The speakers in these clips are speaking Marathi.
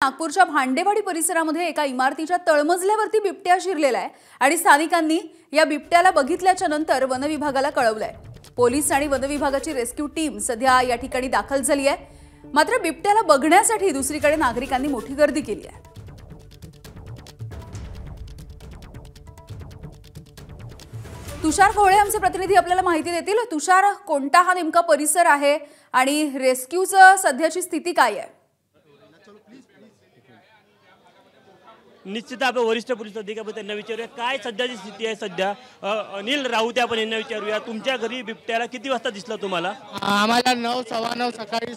नागपूरच्या भांडेवाडी परिसरामध्ये एका इमारतीच्या तळमजल्यावरती बिबट्या शिरलेला आहे आणि स्थानिकांनी या बिबट्याला बघितल्याच्या नंतर वन विभागाला कळवलंय। पोलीस आणि वन विभागाची रेस्क्यू टीम सध्या या ठिकाणी दाखल झाली आहे। मात्र बिबट्याला बघण्यासाठी दुसरीकडे नागरिकांनी मोठी गर्दी केली आहे। तुषार कोळे आमचे प्रतिनिधी आपल्याला माहिती देतील। तुषार, कोणता हा नेमका परिसर आहे आणि रेस्क्यूचं सध्याची स्थिती काय आहे? निश्चित आपण वरिष्ठ पोलीस अधिकारी त्यांना विचारूया काय सध्याची स्थिती आहे। सध्या अनिल राऊत आपण यांना विचारूया, तुमच्या घरी बिबट्याला किती वाजता दिसला तुम्हाला? आम्हाला 9:15 सकाळी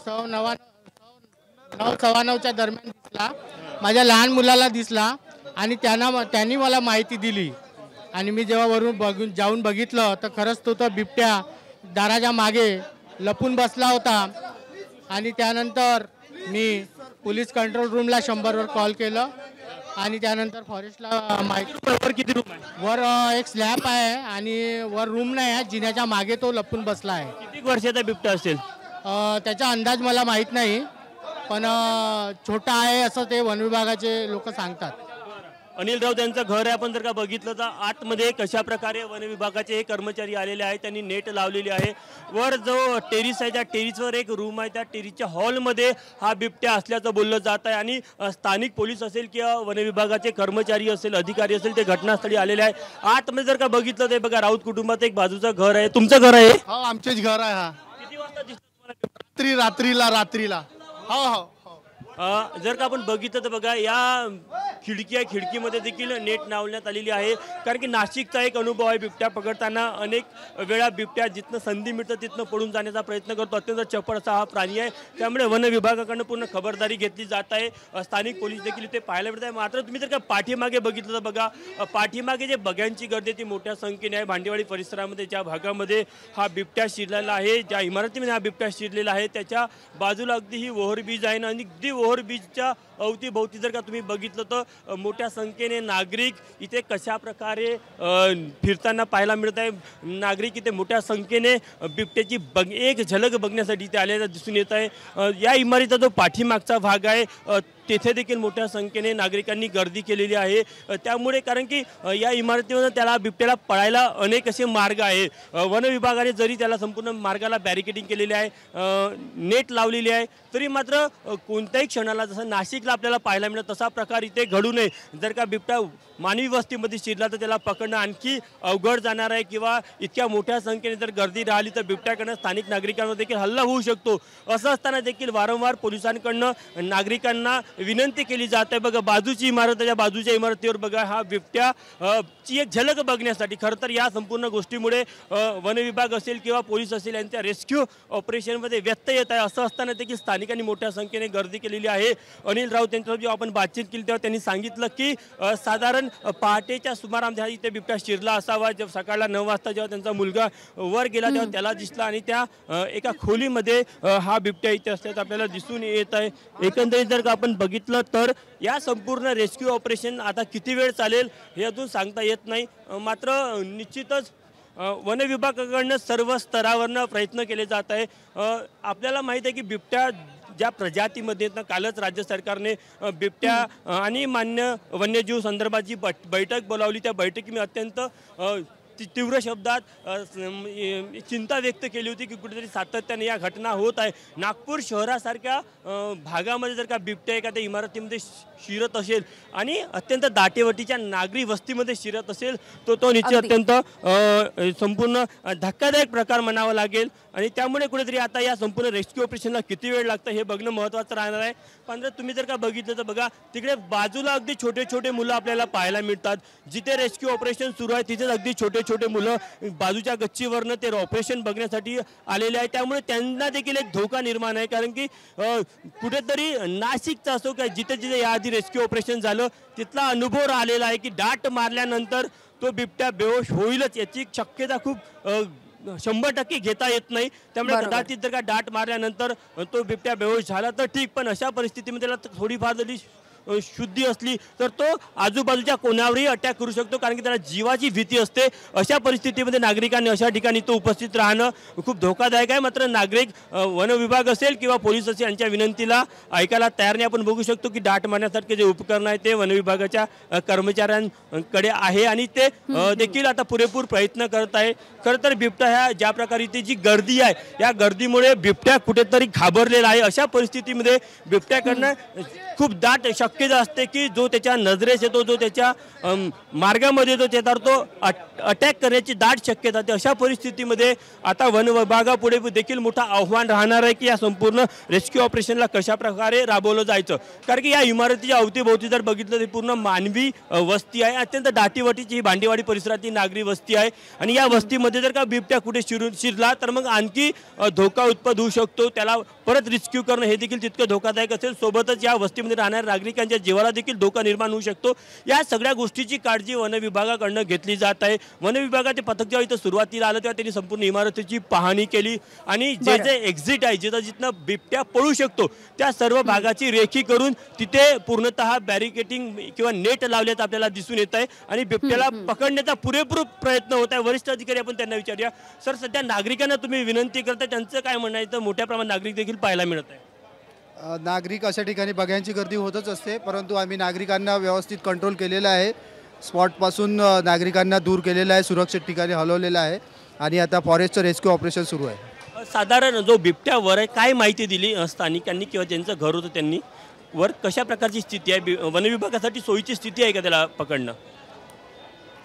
9:15च्या दरम्यान दिसला। माझ्या लहान मुलाला दिसला आणि त्यांनी मला माहिती दिली आणि मी जेव्हा वरून जाऊन बघितलं तर खरंच तो बिबट्या दाराच्या मागे लपून बसला होता। आणि त्यानंतर मी पोलीस कंट्रोल रूमला 100वर कॉल केलं आणि त्यानंतर फॉरेस्टला माहिती। वर किती रूम आहे? वर एक स्लॅब आहे आणि वर रूम नाही आहे, जिन्याच्या मागे तो लपून बसला आहे। किती वर्षाचा बिबट्या असेल? त्याचा अंदाज मला माहीत नाही, पण छोटा आहे असं ते वन विभागाचे लोक सांगतात। अनिल राऊत यांचं घर आहे। आपण जर का बघितलं तर आतमध्ये कशा प्रकारे वन विभागाचे कर्मचारी आलेले आहेत, त्यांनी नेट लावलेली आहे। वर जो टेरिस आहे त्या टेरिसवर एक रूम आहे, त्या टेरिसच्या हॉलमध्ये हा बिबट्या असल्याचं बोललं जात आहे आणि स्थानिक पोलीस असेल किंवा वन विभागाचे कर्मचारी असेल, अधिकारी असेल, ते घटनास्थळी आलेले आहे। आतमध्ये जर का बघितलं तर बघा राऊत कुटुंबाचं एक बाजूचं घर आहे। तुमचं घर आहे? हो, आमचेच घर आहे। हा किती वाजता दिसलं तुम्हाला? रात्रीला हो हो। जर का आपण बघितलं तर बघा या खिडकीमध्ये देखील नेट लावण्यात आलेली आहे, कारण की नाशिकचा एक अनुभव आहे। बिबट्या पकडताना अनेक वेळा बिबट्या जिथनं संधी मिळतं तिथनं पडून जाण्याचा प्रयत्न करतो। अत्यंत चपळ असा हा प्राणी आहे, त्यामुळे वन विभागाकडून पूर्ण खबरदारी घेतली जात आहे। स्थानिक पोलीस देखील इथे पाहायला मिळत आहे। मात्र तुम्ही जर का पाठीमागे बघितलं तर बघा पाठीमागे जे बघ्यांची गर्दी ती मोठ्या संख्येने आहे। भांडेवाडी परिसरामध्ये ज्या भागामध्ये हा बिबट्या शिरलेला आहे, ज्या इमारतीमध्ये हा बिबट्या शिरलेला आहे, त्याच्या बाजूला अगदी ही ओव्हरब्रिज आहे आणि अगदी ओव्हरब्रिजच्या अवतीभोवती जर का तुम्ही बघितलं तर मोठ्या संख्येने नागरिक इथे कशा प्रकारे फिरताना पाहायला मिळत आहे। नागरिक इथे मोठ्या संख्येने बिबट्याची एक झलक बघण्यासाठी इथे आलेला दिसून येत आहे। या इमारतीचा जो पाठीमागचा भाग आहे तेथे देखील मोठ्या संख्येने नागरिकांनी गर्दी केलेली आहे। त्यामुळे कारण की या इमारतीमध्ये त्याला बिबट्याला पळायला अनेक असे मार्ग आहे। वन विभागाने जरी त्याला संपूर्ण मार्गाला बॅरिकेडिंग केलेली आहे, नेट लावलेली आहे, तरी मात्र कोणत्याही क्षणाला जसं नाशिकला आपल्याला पाहायला मिळत तसा प्रकार इथे घडू नये। जर का बिबट्या मानवी वस्तीमध्ये शिरला तर त्याला पकडणं आणखी अवघड जाणार आहे किंवा इतक्या मोठ्या संख्येने जर गर्दी राहिली तर बिबट्याकडनं स्थानिक नागरिकांवर देखील हल्ला होऊ शकतो। असं असताना देखील वारंवार पोलिसांकडनं नागरिकांना विनंती केली जाते। बघा बाजूची इमारत, त्या बाजूच्या इमारतीवर बघा हा बिबट्या ची एक झलक बघण्यासाठी खरं तर या संपूर्ण गोष्टीमुळे वन विभाग असेल किंवा पोलीस असेल यांच्या रेस्क्यू ऑपरेशनमध्ये व्यत्यय येत आहे। असं असताना देखील स्थानिकांनी मोठ्या संख्येने गर्दी केलेली आहे। अनिल राऊत यांच्यासोबत जेव्हा आपण बातचीत केली तेव्हा त्यांनी सांगितलं की साधारण पहाटेच्या सुमारामध्ये इथे बिबट्या शिरला असावा। जेव्हा सकाळला 9 वाजता जेव्हा त्यांचा मुलगा वर गेला तेव्हा त्याला दिसला आणि त्या एका खोलीमध्ये हा बिबट्या इथे असल्याचं आपल्याला दिसून येत आहे। एकंदरीत जर का आपण बघितलं तर या संपूर्ण रेस्क्यू ऑपरेशन आता किती वेळ चालेल हे अजून सांगता येत नाही। मात्र निश्चितच वन विभागाकडनं सर्व स्तरावरनं प्रयत्न केले जात आहे। आपल्याला माहीत आहे की बिबट्या ज्या प्रजातीमध्ये कालच राज्य सरकारने बिबट्या आणि मान्य वन्यजीव संदर्भाची बैठक बोलावली। त्या बैठकीमध्ये अत्यंत तीव्र शब्दात चिंता व्यक्त केली होती की कुठेतरी सातत्याने या घटना होत आहे। नागपूर शहरासारख्या भागामध्ये जर का बिबट्या एखाद्या इमारतीमध्ये शिरत असेल आणि अत्यंत दाटेवटीच्या नागरी वस्तीमध्ये शिरत असेल तो निश्चित अत्यंत संपूर्ण धक्कादायक प्रकार म्हणावा लागेल आणि त्यामुळे कुठेतरी आता या संपूर्ण रेस्क्यू ऑपरेशनला किती वेळ लागतं हे बघणं महत्त्वाचं राहणार आहे। पण तुम्ही जर का बघितलं तर बघा तिकडे बाजूला अगदी छोटे छोटे मुलं आपल्याला पाहायला मिळतात। जिथे रेस्क्यू ऑपरेशन सुरू आहे तिथेच अगदी छोटे छोटे मुलं बाजूच्या गच्चीवरनं ते ऑपरेशन बघण्यासाठी आलेले आहे। त्यामुळे त्यांना देखील एक धोका निर्माण आहे, कारण की कुठेतरी नाशिकचा असो किंवा जिथे जिथे याआधी रेस्क्यू ऑपरेशन झालं तिथला अनुभव आलेला आहे की डाट मारल्यानंतर तो बिबट्या बेहोश होईलच याची शक्यता खूप 100% घेता येत नाही। त्यामुळे कदाचित जर का डाट मारल्यानंतर तो बिबट्या बेहोश झाला तर ठीक, पण अशा परिस्थितीमध्ये त्याला थोडीफार जरी शुद्धी असली तर तो आजूबाजूच्या कोणावरही अटॅक करू शकतो, कारण की त्याला जीवाची भीती असते. अशा परिस्थितीमध्ये नागरिकांनी अशा ठिकाणी तो उपस्थित राहणं खूप धोकादायक आहे. मात्र नागरिक वन विभाग असेल किंवा पोलीस असेल यांच्या विनंतीला ऐकायला तयार नाही. आपण बघू शकतो की डाट मारण्यासारखे जे उपकरण आहे ते वन विभागाच्या कर्मचाऱ्यांकडे आहे आणि ते देखील आता पुरेपूर प्रयत्न करत आहे. खरं तर बिबट्या ह्या ज्या प्रकारे इथे जी गर्दी आहे या गर्दीमुळे बिबट्या कुठेतरी घाबरलेला आहे. अशा परिस्थितीमध्ये बिबट्याकडनं खूप दाट शक्यता असते की जो त्याच्या नजरेस येतो, जो त्याच्या मार्गामध्ये येतो त्याच्यावर तो अटॅक करण्याची दाट शक्यता असते. अशा परिस्थितीमध्ये आता वन विभागापुढे देखील मोठं आव्हान राहणार आहे की या संपूर्ण रेस्क्यू ऑपरेशनला कशा प्रकारे राबवलं जायचं. कारण की या इमारतीच्या अवतीभोवती जर बघितलं तर पूर्ण मानवी वस्ती आहे. अत्यंत दाटीवाटीची ही भांडेवाडी परिसरातील नागरी वस्ती आहे आणि या वस्तीमध्ये जर का बिबट्या कुठे शिरला तर मग आणखी धोका उत्पन्न होऊ शकतो. त्याला परत रिस्क्यू करणं हे देखील तितकं धोकादायक असेल. सोबतच या वस्तीमध्ये राहणाऱ्या नागरिकांच्या जीवाला देखील धोका निर्माण होऊ शकतो. या सगळ्या गोष्टीची काळजी वन विभागाकडनं घेतली जात आहे. वन विभागाचे पथक जेव्हा इथं सुरुवातीला आलं तेव्हा त्यांनी संपूर्ण इमारतीची पाहणी केली आणि जे जे एक्झिट आहे जिथं बिबट्या पळू शकतो त्या सर्व भागाची रेखी करून तिथे पूर्णतः बॅरिकेटिंग किंवा नेट लावल्याचं आपल्याला दिसून येत आहे आणि बिबट्याला पकडण्याचा पुरेपूर प्रयत्न होत आहे. वरिष्ठ अधिकारी आपण त्यांना विचारूया. सर, सध्या नागरिकांना तुम्ही विनंती करता, त्यांचं काय म्हणणं आहे? तर मोठ्या प्रमाणात नागरिक देखील पाहायला मिळत आहे. नागरिक अशा ठिकाणी बघ्यांची गर्दी होतच असते, परंतु आम्ही नागरिकांना व्यवस्थित कंट्रोल केलेला आहे. स्पॉटपासून नागरिकांना दूर केलेलं आहे, सुरक्षित ठिकाणी हलवलेलं आहे आणि आता फॉरेस्टचं रेस्क्यू ऑपरेशन सुरू आहे. साधारण जो बिबट्या वर आहे काय माहिती दिली स्थानिकांनी किंवा ज्यांचं घर होतं त्यांनी? वर कशा प्रकारची स्थिती आहे? वन विभागासाठी सोयीची स्थिती आहे का त्याला पकडणं?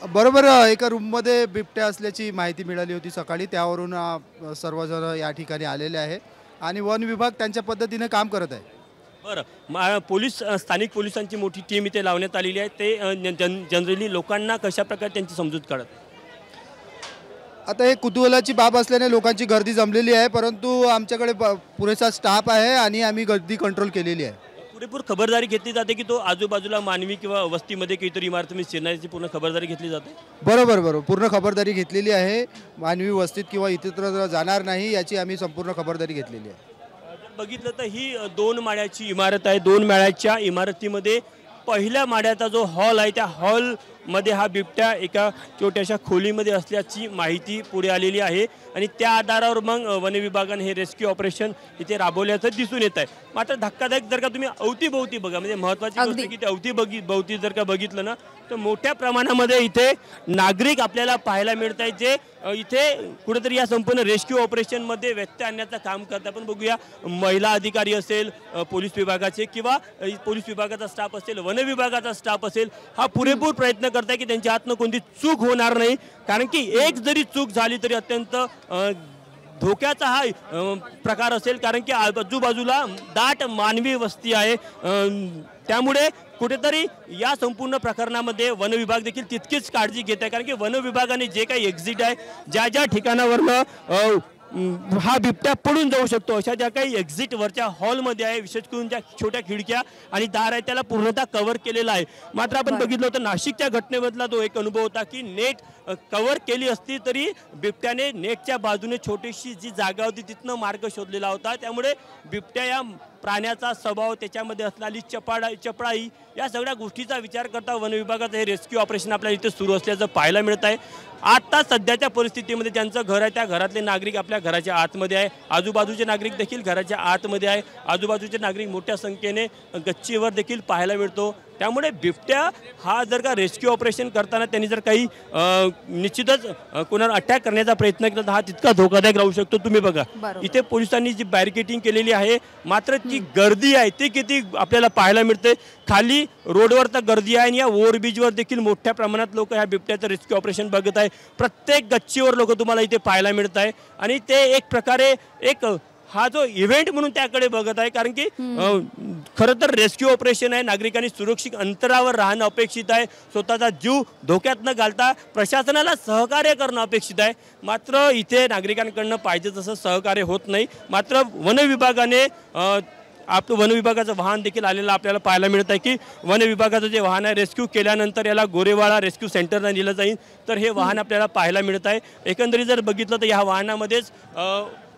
बरोबर, एका रूममध्ये बिबट्या असल्याची माहिती मिळाली होती सकाळी, त्यावरून सर्वजण या ठिकाणी आलेले आहे आणि वन विभाग त्यांच्या पद्धतीने काम करत आहे. बरं, पोलीस स्थानिक पोलिसांची मोठी टीम इथे लावण्यात आलेली आहे. ते जनरली लोकांना कशा प्रकारे त्यांची समजूत काढत? आता हे कुतूहलाची बाब असल्याने लोकांची गर्दी जमलेली आहे, परंतु आमच्याकडे पुरेसा स्टाफ आहे आणि आम्ही गर्दी कंट्रोल केलेली आहे. पुरेपूर खबरदारी घेतली जाते की तो आजूबाजूला मानवी किंवा वस्तीमध्ये काहीतरी इमारतीमध्ये शिरण्याची पूर्ण खबरदारी घेतली जाते? बरोबर, पूर्ण खबरदारी घेतलेली आहे. मानवी वस्तीत किंवा इतरत्र जाणार नाही याची आम्ही संपूर्ण खबरदारी घेतलेली आहे. बघितलं तर ही 2 माळ्याची इमारत आहे. 2 माळ्याच्या इमारतीमध्ये पहिल्या माळ्याचा जो हॉल आहे त्या हॉलमध्ये हा बिबट्या एका छोट्याशा खोलीमध्ये असल्याची माहिती पुढे आलेली आहे आणि त्या आधारावर मग वन विभागाने हे रेस्क्यू ऑपरेशन इथे राबवल्याचं दिसून येत आहे. मात्र धक्कादायक जर का तुम्ही अवतीभोवती बघा, म्हणजे महत्त्वाची गोष्ट की ते अवतीभोवती जर का बघितलं ना तर मोठ्या प्रमाणामध्ये इथे नागरिक आपल्याला पाहायला मिळत आहेत जे इथे कुठेतरी या संपूर्ण रेस्क्यू ऑपरेशनमध्ये व्यत्यय आणण्याचं काम करतात. आपण बघूया, महिला अधिकारी असेल पोलीस विभागाचे किंवा पोलीस विभागाचा स्टाफ असेल, वन विभागाचा स्टाफ असेल, हा पुरेपूर प्रयत्न करत आहे की त्यांच्या हातनं कोणती चूक होणार नाही. कारण की एक जरी चूक झाली तरी अत्यंत धोक्याचा हा प्रकार असेल, कारण की आजूबाजूला दाट मानवी वस्ती आहे. त्यामुळे कुठेतरी या संपूर्ण प्रकरणामध्ये वन विभाग देखील तितकीच काळजी घेत आहे. कारण की वन विभागाने जे काही एक्झिट आहे, ज्या ज्या ठिकाणावरनं हा बिबट्या पडून जाऊ शकतो अशा ज्या काही एक्झिट वरच्या हॉलमध्ये आहे, विशेष करून ज्या छोट्या खिडक्या आणि दार आहे त्याला पूर्णतः कव्हर केलेला आहे. मात्र आपण बघितलं होतं नाशिकच्या घटनेमधला तो एक अनुभव होता की नेट कव्हर केली असती तरी बिबट्याने नेटच्या बाजूने छोटीशी जी जागा होती तिथनं मार्ग शोधलेला होता. त्यामुळे बिबट्या या प्राण्याचा स्वभाव, त्याच्यामध्ये असणारी चपळाई या सगळ्या गोष्टीचा विचार करता वन विभागाचं हे रेस्क्यू ऑपरेशन आपल्याला इथे सुरू असल्याचं पाहायला मिळत आहे. आता सध्याच्या परिस्थितीमध्ये ज्यांचं घर आहे त्या घरातले नागरिक आपल्या घराच्या आतमध्ये आहे, आजूबाजूचे नागरिक देखील घराच्या आतमध्ये आहे, आजूबाजूचे नागरिक मोठ्या संख्येने गच्चीवर देखील पाहायला मिळतो. त्यामुळे बिबट्या हा जर का रेस्क्यू ऑपरेशन करताना त्यांनी जर काही निश्चितच कोणावर अटॅक करण्याचा प्रयत्न केला तर हा तितका धोकादायक राहू शकतो. तुम्ही बघा इथे पोलिसांनी जी बॅरिकेटिंग केलेली आहे, मात्र ती गर्दी आहे ती किती आपल्याला पाहायला मिळते. खाली रोडवर तर गर्दी आहे आणि या ओव्हरब्रिजवर देखील मोठ्या प्रमाणात लोक ह्या बिबट्याचं रेस्क्यू ऑपरेशन बघत आहे. प्रत्येक गच्चीवर लोक तुम्हाला इथे पाहायला मिळत आहे आणि ते एक प्रकारे एक हा जो इव्हेंट म्हणून त्याकडे बघत आहे. कारण की खरं तर रेस्क्यू ऑपरेशन आहे, नागरिकांनी सुरक्षित अंतरावर राहणं अपेक्षित आहे, स्वतःचा जीव धोक्यात न घालता प्रशासनाला सहकार्य करणं अपेक्षित आहे. मात्र इथे नागरिकांकडनं पाहिजे तसं सहकार्य होत नाही. मात्र वन विभागाने वन विभागाचं वाहन देखील आलेलं आपल्याला पाहायला मिळत आहे की वन विभागाचं जे वाहन आहे रेस्क्यू केल्यानंतर याला गोरेवाडा रेस्क्यू सेंटरला नेलं जाईल. तर हे वाहन आपल्याला पाहायला मिळत आहे. एकंदरीत जर बघितलं तर या वाहनामध्येच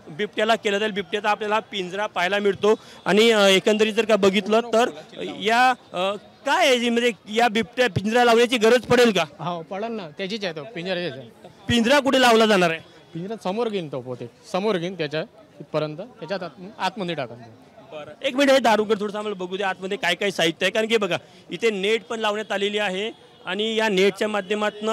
बिबट्याला केलं जाईल. बिबट्याचा आपल्याला पिंजरा पाहायला मिळतो आणि एकंदरीत जर का बघितलं तर या काय आहे म्हणजे या बिबट्या पिंजरा लावण्याची गरज पडेल का? हो पडन ना, त्याचीच आहे तो पिंजऱ्याचीच आहे. पिंजरा कुठे लावला जाणार आहे? पिंजरा समोर घेईन तो पोते, समोर घेईन त्याच्या इथपर्यंत, त्याच्यात आतमध्ये टाकून. बरं, एक मिनिट हे दारूकर थोडंसं आम्हाला बघू द्या आतमध्ये काय काय साहित्य आहे. कारण की बघा इथे नेट पण लावण्यात आलेली आहे आणि या नेटच्या माध्यमातून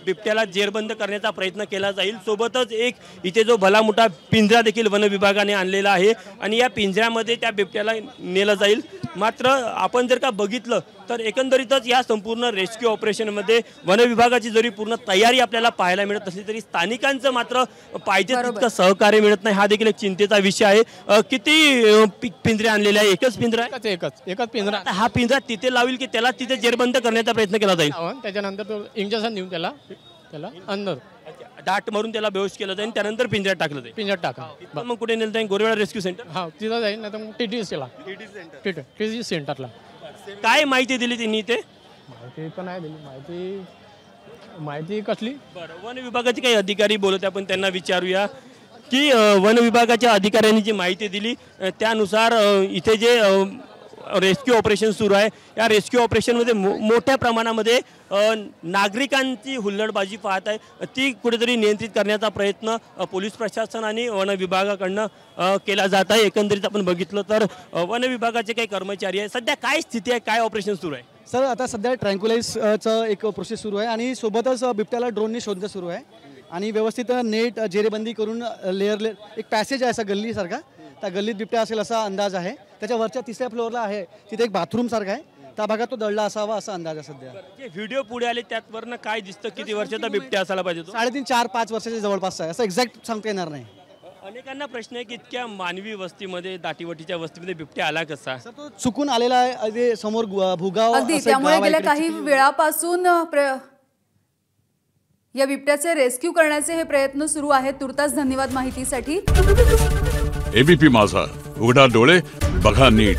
बिबट्याला जेरबंद करण्याचा प्रयत्न केला जाईल. सोबतच एक इथे जो भला मोठा पिंजरा देखील वन विभागाने आणलेला आहे आणि या पिंजऱ्यामध्ये त्या बिबट्याला नेलं जाईल. मात्र आपण जर का बघितलं तर एकंदरीतच या संपूर्ण रेस्क्यू ऑपरेशनमध्ये वन विभागाची जरी पूर्ण तयारी आपल्याला पाहायला मिळत असली तरी स्थानिकांचं मात्र पाहिजे तितकं सहकार्य मिळत नाही. हा देखील एक चिंतेचा विषय आहे. किती पिंजरे आणलेले आहे? एकच पिंजरा आहे? एकच पिंजरा. आता हा पिंजरा तिथे लावेल की त्याला तिथे जेरबंद करण्याचा प्रयत्न केला जाईल? त्याच्यानंतर तो इंजेक्शन देऊन त्याला अंदर दाट मारून त्याला बेहोश केलं जाईल, त्यानंतर पिंजऱ्यात टाकलं जाईल. पिंजऱ्यात टाका. मग कुठे नेलं जाईल? Gorewada rescue centre? हा तिथं जाईल, नाही तर मग टीटी सेंटरला. काय माहिती दिली त्यांनी इथे? माहिती तर नाही दिली. माहिती कसली? बरं, वन विभागाचे काही अधिकारी बोलत आपण त्यांना विचारूया की वन विभागाच्या अधिकाऱ्यांनी जी माहिती दिली त्यानुसार इथे जे रेस्क्यू ऑपरेशन सुरू आहे या रेस्क्यू ऑपरेशनमध्ये मोठ्या प्रमाणामध्ये नागरिकांची हुल्लडबाजी पाहत आहे ती कुठेतरी नियंत्रित करण्याचा प्रयत्न पोलीस प्रशासन आणि वन विभागाकडनं केला जात आहे. एकंदरीत आपण बघितलं तर वन विभागाचे काही कर्मचारी आहे. सध्या काय स्थिती आहे, काय ऑपरेशन सुरू आहे? सर आता सध्या ट्रँक्युलाइजचं एक प्रोसेस सुरू आहे आणि सोबतच बिबट्याला ड्रोनने शोधणं सुरू आहे आणि व्यवस्थित नेट जेरेबंदी करून लेअर एक पॅसेज आहे असा गल्लीसारखा, त्या गल्लीत बिबट्या असेल असा अंदाज आहे. त्याच्या वरच्या 3ऱ्या फ्लोअरला आहे, तिथे एक बाथरूम सारखा आहे, त्या भागात तो दडला असावा असा अंदाज आहे सध्या. जे व्हिडिओ पुढे आले त्यावरनं काय दिसतं? किती वर्षाचा बिबट्या असायला पाहिजे तो? 3.5, 4, 5 वर्षाच्या जवळपास आहे, असं एक्झॅक्ट सांगता येणार नाही. अनेकांना प्रश्न आहे की इतक्या मानवी वस्तीमध्ये दाटीवटीच्या वस्तीमध्ये बिबट्या आला कसा? सर तो चुकून आलेला आहे, ते समोर भुगाव अगदी असं एक त्यामुळे गाव आहे, गेल्या इकडे काही चिखली- वेळापासून या बिबट्याचे रेस्क्यू करण्याचे हे प्रयत्न सुरू आहेत. तुर्तास धन्यवाद माहितीसाठी. एबीपी माझा, उघडा डोळे बघा नीट.